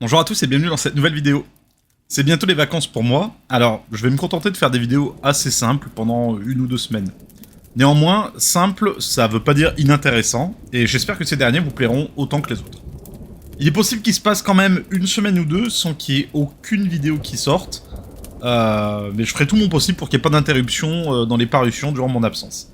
Bonjour à tous et bienvenue dans cette nouvelle vidéo. C'est bientôt les vacances pour moi, alors je vais me contenter de faire des vidéos assez simples pendant 1 ou 2 semaines. Néanmoins, simple, ça veut pas dire inintéressant, et j'espère que ces derniers vous plairont autant que les autres. Il est possible qu'il se passe quand même 1 semaine ou 2 sans qu'il y ait aucune vidéo qui sorte, mais je ferai tout mon possible pour qu'il n'y ait pas d'interruption dans les parutions durant mon absence.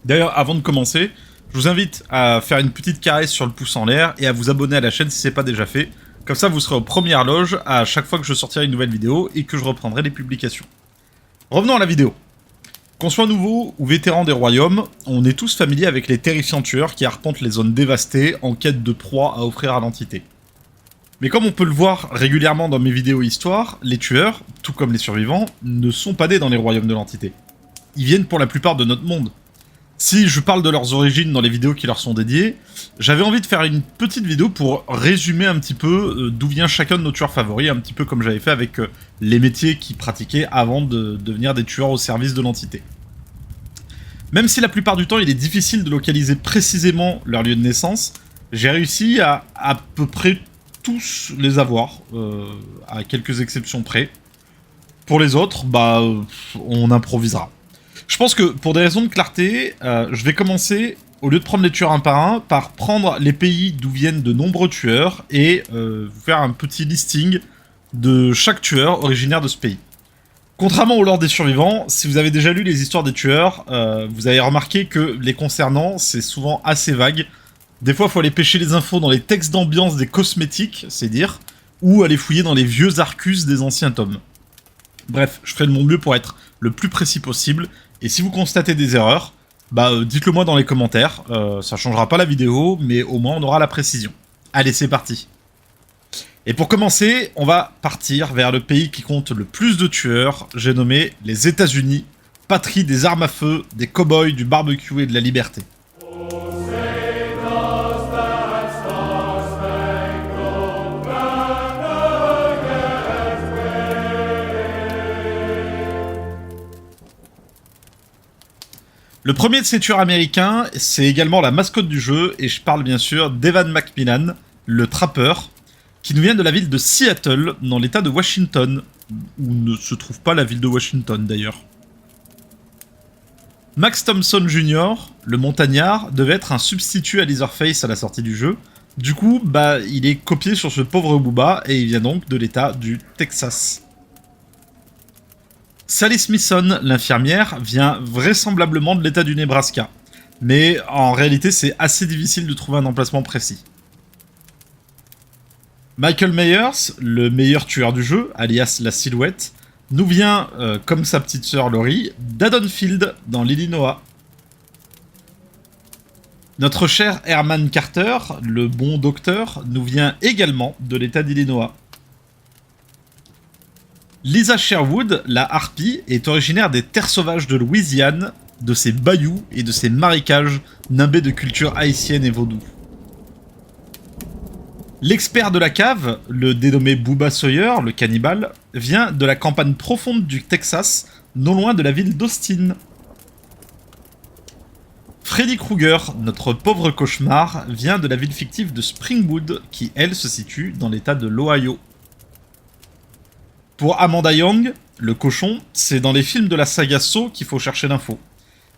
D'ailleurs, avant de commencer, je vous invite à faire une petite caresse sur le pouce en l'air et à vous abonner à la chaîne si c'est pas déjà fait. Comme ça, vous serez aux premières loges à chaque fois que je sortirai une nouvelle vidéo et que je reprendrai les publications. Revenons à la vidéo. Qu'on soit nouveau ou vétéran des royaumes, on est tous familiers avec les terrifiants tueurs qui arpentent les zones dévastées en quête de proies à offrir à l'entité. Mais comme on peut le voir régulièrement dans mes vidéos histoire, les tueurs, tout comme les survivants, ne sont pas nés dans les royaumes de l'entité. Ils viennent pour la plupart de notre monde. Si je parle de leurs origines dans les vidéos qui leur sont dédiées, j'avais envie de faire une petite vidéo pour résumer un petit peu d'où vient chacun de nos tueurs favoris, un petit peu comme j'avais fait avec les métiers qu'ils pratiquaient avant de devenir des tueurs au service de l'entité. Même si la plupart du temps il est difficile de localiser précisément leur lieu de naissance, j'ai réussi à peu près tous les avoir, à quelques exceptions près. Pour les autres, on improvisera. Je pense que pour des raisons de clarté, je vais commencer, au lieu de prendre les tueurs un par un, par prendre les pays d'où viennent de nombreux tueurs et vous faire un petit listing de chaque tueur originaire de ce pays. Contrairement au lore des survivants, si vous avez déjà lu les histoires des tueurs, vous avez remarqué que les concernant, c'est souvent assez vague. Des fois, il faut aller pêcher les infos dans les textes d'ambiance des cosmétiques, c'est dire, ou aller fouiller dans les vieux arcus des anciens tomes. Bref, je ferai de mon mieux pour être le plus précis possible. Et si vous constatez des erreurs, dites-le moi dans les commentaires. Ça changera pas la vidéo, mais au moins on aura la précision. Allez, c'est parti. Et pour commencer, on va partir vers le pays qui compte le plus de tueurs. J'ai nommé les États-Unis, patrie des armes à feu, des cow-boys, du barbecue et de la liberté. Le premier de ces tueurs américains, c'est également la mascotte du jeu, et je parle bien sûr d'Evan McMillan, le trappeur, qui nous vient de la ville de Seattle, dans l'état de Washington, où ne se trouve pas la ville de Washington d'ailleurs. Max Thompson Jr., le montagnard, devait être un substitut à Leatherface à la sortie du jeu. Du coup, il est copié sur ce pauvre Booba, et il vient donc de l'état du Texas. Sally Smithson, l'infirmière, vient vraisemblablement de l'état du Nebraska. Mais en réalité, c'est assez difficile de trouver un emplacement précis. Michael Myers, le meilleur tueur du jeu, alias la Silhouette, nous vient, comme sa petite sœur Laurie, d'Haddonfield, dans l'Illinois. Notre cher Herman Carter, le bon docteur, nous vient également de l'état d'Illinois. Lisa Sherwood, la harpie, est originaire des terres sauvages de Louisiane, de ses bayous et de ses marécages nimbés de culture haïtienne et vaudou. L'expert de la cave, le dénommé Booba Sawyer, le cannibale, vient de la campagne profonde du Texas, non loin de la ville d'Austin. Freddy Krueger, notre pauvre cauchemar, vient de la ville fictive de Springwood, qui elle se situe dans l'état de l'Ohio. Pour Amanda Young, le cochon, c'est dans les films de la saga Saw qu'il faut chercher l'info.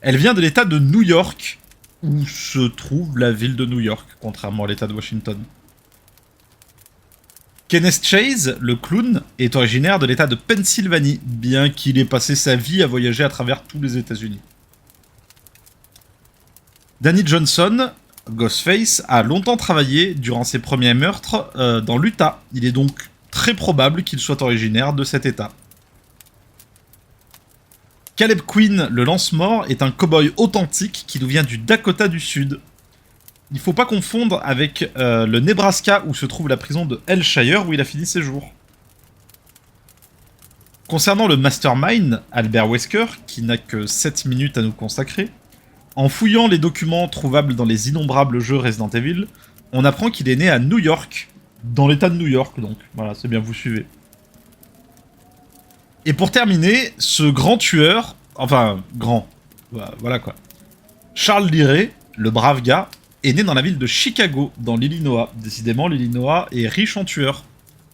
Elle vient de l'état de New York, où se trouve la ville de New York, contrairement à l'état de Washington. Kenneth Chase, le clown, est originaire de l'état de Pennsylvanie, bien qu'il ait passé sa vie à voyager à travers tous les États-Unis. Danny Johnson, Ghostface, a longtemps travaillé durant ses premiers meurtres dans l'Utah. Il est donc très probable qu'il soit originaire de cet état. Caleb Quinn, le lance-mort, est un cow-boy authentique qui nous vient du Dakota du Sud. Il faut pas confondre avec le Nebraska où se trouve la prison de Hellshire où il a fini ses jours. Concernant le mastermind, Albert Wesker, qui n'a que 7 minutes à nous consacrer, en fouillant les documents trouvables dans les innombrables jeux Resident Evil, on apprend qu'il est né à New York, dans l'état de New York donc, voilà, c'est bien, vous suivez. Et pour terminer, ce grand tueur, enfin, grand, voilà quoi, Charles Liray, le brave gars, est né dans la ville de Chicago, dans l'Illinois. Décidément, l'Illinois est riche en tueurs.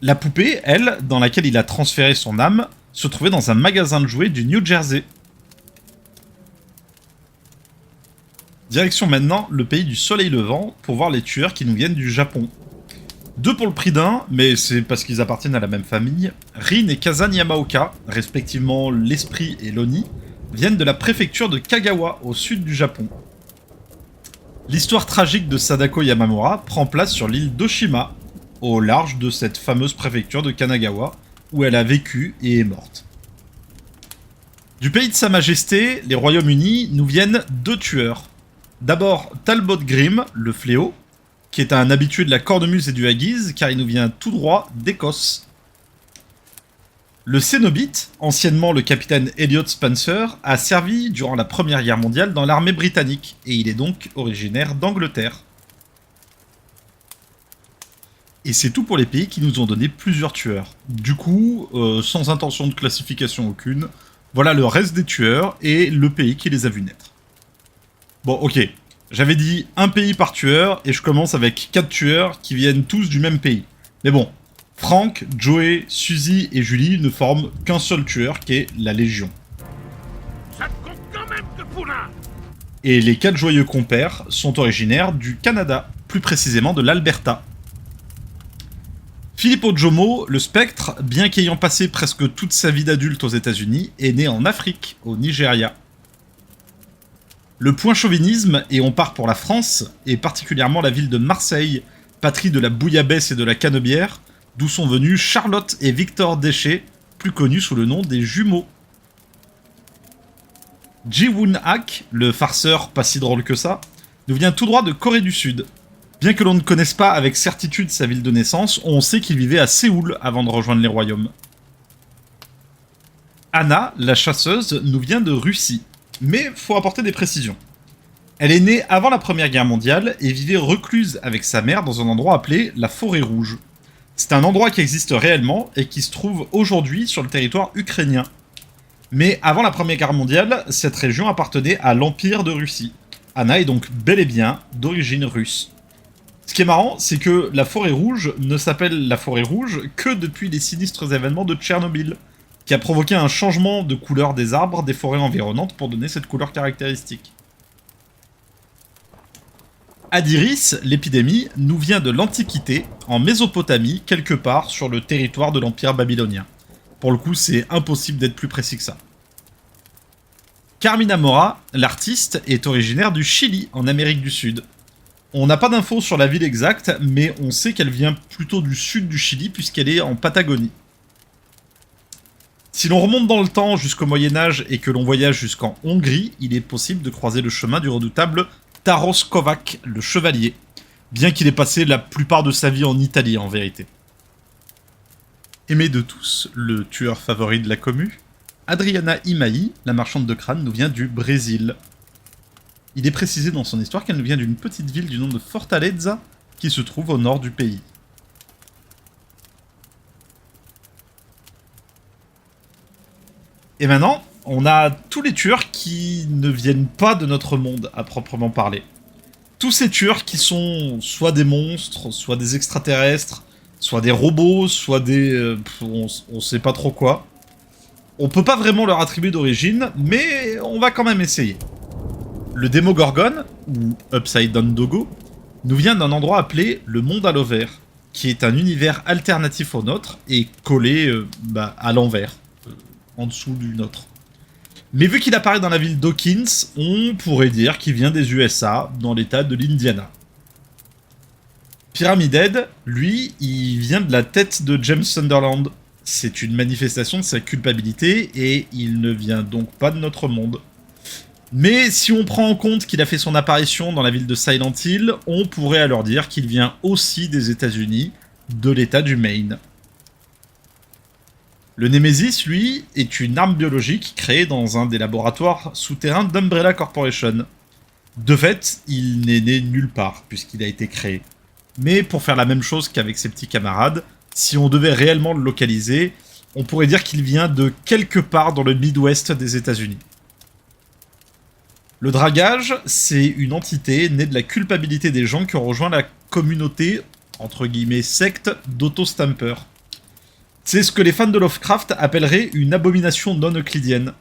La poupée, elle, dans laquelle il a transféré son âme, se trouvait dans un magasin de jouets du New Jersey. Direction maintenant le pays du soleil levant pour voir les tueurs qui nous viennent du Japon. Deux pour le prix d'un, mais c'est parce qu'ils appartiennent à la même famille. Rin et Kazan Yamaoka, respectivement l'Esprit et l'Oni, viennent de la préfecture de Kagawa, au sud du Japon. L'histoire tragique de Sadako Yamamura prend place sur l'île d'Oshima, au large de cette fameuse préfecture de Kanagawa, où elle a vécu et est morte. Du pays de Sa Majesté, les Royaumes-Unis, nous viennent deux tueurs. D'abord Talbot Grimm, le fléau, qui est un habitué de la cornemuse et du haggis, car il nous vient tout droit d'Écosse. Le Cénobite, anciennement le capitaine Elliot Spencer, a servi durant la Première Guerre mondiale dans l'armée britannique, et il est donc originaire d'Angleterre. Et c'est tout pour les pays qui nous ont donné plusieurs tueurs. Du coup, sans intention de classification aucune, voilà le reste des tueurs et le pays qui les a vus naître. Bon, ok. J'avais dit un pays par tueur, et je commence avec 4 tueurs qui viennent tous du même pays. Mais bon, Frank, Joey, Suzy et Julie ne forment qu'un seul tueur, qui est la Légion. Ça te compte quand même de poulain. Et les 4 joyeux compères sont originaires du Canada, plus précisément de l'Alberta. Filippo Jomo, le spectre, bien qu'ayant passé presque toute sa vie d'adulte aux États-Unis, est né en Afrique, au Nigeria. Le point chauvinisme, et on part pour la France, et particulièrement la ville de Marseille, patrie de la bouillabaisse et de la canebière, d'où sont venus Charlotte et Victor Déchet, plus connus sous le nom des jumeaux. Ji-Woon Hak, le farceur pas si drôle que ça, nous vient tout droit de Corée du Sud. Bien que l'on ne connaisse pas avec certitude sa ville de naissance, on sait qu'il vivait à Séoul avant de rejoindre les royaumes. Anna, la chasseuse, nous vient de Russie. Mais faut apporter des précisions. Elle est née avant la Première Guerre mondiale et vivait recluse avec sa mère dans un endroit appelé la Forêt Rouge. C'est un endroit qui existe réellement et qui se trouve aujourd'hui sur le territoire ukrainien. Mais avant la Première Guerre mondiale, cette région appartenait à l'Empire de Russie. Anna est donc bel et bien d'origine russe. Ce qui est marrant, c'est que la Forêt Rouge ne s'appelle la Forêt Rouge que depuis les sinistres événements de Tchernobyl, qui a provoqué un changement de couleur des arbres des forêts environnantes pour donner cette couleur caractéristique. Adiris, l'épidémie, nous vient de l'Antiquité, en Mésopotamie, quelque part sur le territoire de l'Empire babylonien. Pour le coup, c'est impossible d'être plus précis que ça. Carmina Mora, l'artiste, est originaire du Chili, en Amérique du Sud. On n'a pas d'infos sur la ville exacte, mais on sait qu'elle vient plutôt du sud du Chili, puisqu'elle est en Patagonie. Si l'on remonte dans le temps jusqu'au Moyen-Âge et que l'on voyage jusqu'en Hongrie, il est possible de croiser le chemin du redoutable Taros Kovacs, le chevalier, bien qu'il ait passé la plupart de sa vie en Italie en vérité. Aimé de tous, le tueur favori de la commu, Adriana Imai, la marchande de crâne, nous vient du Brésil. Il est précisé dans son histoire qu'elle nous vient d'une petite ville du nom de Fortaleza, qui se trouve au nord du pays. Et maintenant, on a tous les tueurs qui ne viennent pas de notre monde, à proprement parler. Tous ces tueurs qui sont soit des monstres, soit des extraterrestres, soit des robots, soit des... on sait pas trop quoi. On peut pas vraiment leur attribuer d'origine, mais on va quand même essayer. Le Démogorgon, ou Upside Down Dogo, nous vient d'un endroit appelé le Monde à l'Envers, qui est un univers alternatif au nôtre et collé à l'envers. En dessous du nôtre. Mais vu qu'il apparaît dans la ville d'Hawkins, on pourrait dire qu'il vient des USA, dans l'état de l'Indiana. Pyramid Head, lui, il vient de la tête de James Sunderland. C'est une manifestation de sa culpabilité, et il ne vient donc pas de notre monde. Mais si on prend en compte qu'il a fait son apparition dans la ville de Silent Hill, on pourrait alors dire qu'il vient aussi des États-Unis, de l'état du Maine. Le Nemesis, lui, est une arme biologique créée dans un des laboratoires souterrains d'Umbrella Corporation. De fait, il n'est né nulle part, puisqu'il a été créé. Mais pour faire la même chose qu'avec ses petits camarades, si on devait réellement le localiser, on pourrait dire qu'il vient de quelque part dans le Midwest des États-Unis. Le dragage, c'est une entité née de la culpabilité des gens qui ont rejoint la communauté, entre guillemets, secte d'Auto-Stamper. C'est ce que les fans de Lovecraft appelleraient une abomination non euclidienne.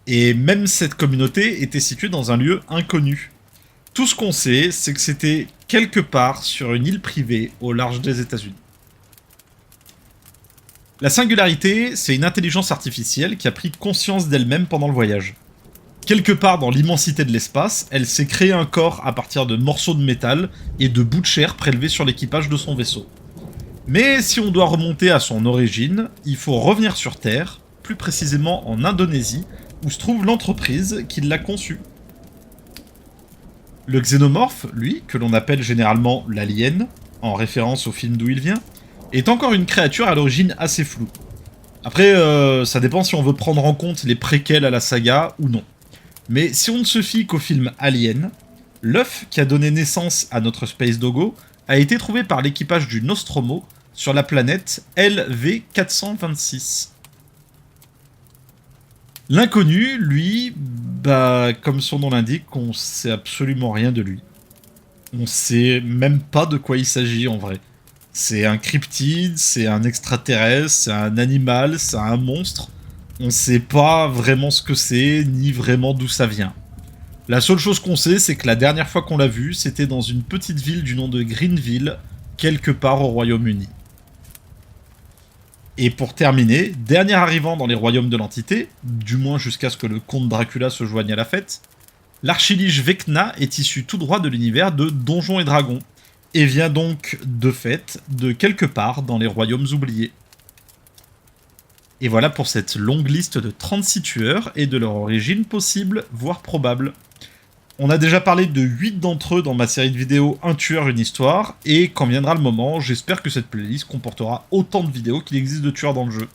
Et même cette communauté était située dans un lieu inconnu. Tout ce qu'on sait, c'est que c'était quelque part sur une île privée au large des États-Unis. La singularité, c'est une intelligence artificielle qui a pris conscience d'elle-même pendant le voyage. Quelque part dans l'immensité de l'espace, elle s'est créée un corps à partir de morceaux de métal et de bouts de chair prélevés sur l'équipage de son vaisseau. Mais si on doit remonter à son origine, il faut revenir sur Terre, plus précisément en Indonésie, où se trouve l'entreprise qui l'a conçu. Le xénomorphe, lui, que l'on appelle généralement l'alien, en référence au film d'où il vient, est encore une créature à l'origine assez floue. Après, ça dépend si on veut prendre en compte les préquels à la saga ou non. Mais si on ne se fie qu'au film Alien, l'œuf qui a donné naissance à notre Space Doggo a été trouvé par l'équipage du Nostromo sur la planète LV-426. L'inconnu, lui, comme son nom l'indique, on sait absolument rien de lui. On sait même pas de quoi il s'agit en vrai. C'est un cryptide, c'est un extraterrestre, c'est un animal, c'est un monstre. On sait pas vraiment ce que c'est, ni vraiment d'où ça vient. La seule chose qu'on sait, c'est que la dernière fois qu'on l'a vu, c'était dans une petite ville du nom de Greenville, quelque part au Royaume-Uni. Et pour terminer, dernier arrivant dans les royaumes de l'entité, du moins jusqu'à ce que le comte Dracula se joigne à la fête, l'archilige Vecna est issu tout droit de l'univers de Donjons et Dragons, et vient donc, de fait, de quelque part dans les royaumes oubliés. Et voilà pour cette longue liste de 36 tueurs et de leur origine possible, voire probable. On a déjà parlé de 8 d'entre eux dans ma série de vidéos Un tueur, une histoire, et quand viendra le moment, j'espère que cette playlist comportera autant de vidéos qu'il existe de tueurs dans le jeu.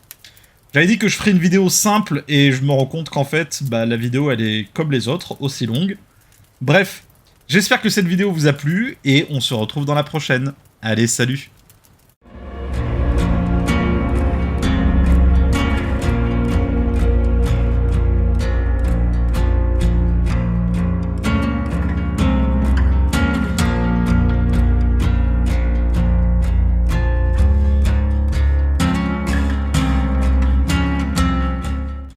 J'avais dit que je ferais une vidéo simple, et je me rends compte qu'en fait, la vidéo elle est comme les autres, aussi longue. Bref, j'espère que cette vidéo vous a plu, et on se retrouve dans la prochaine. Allez, salut!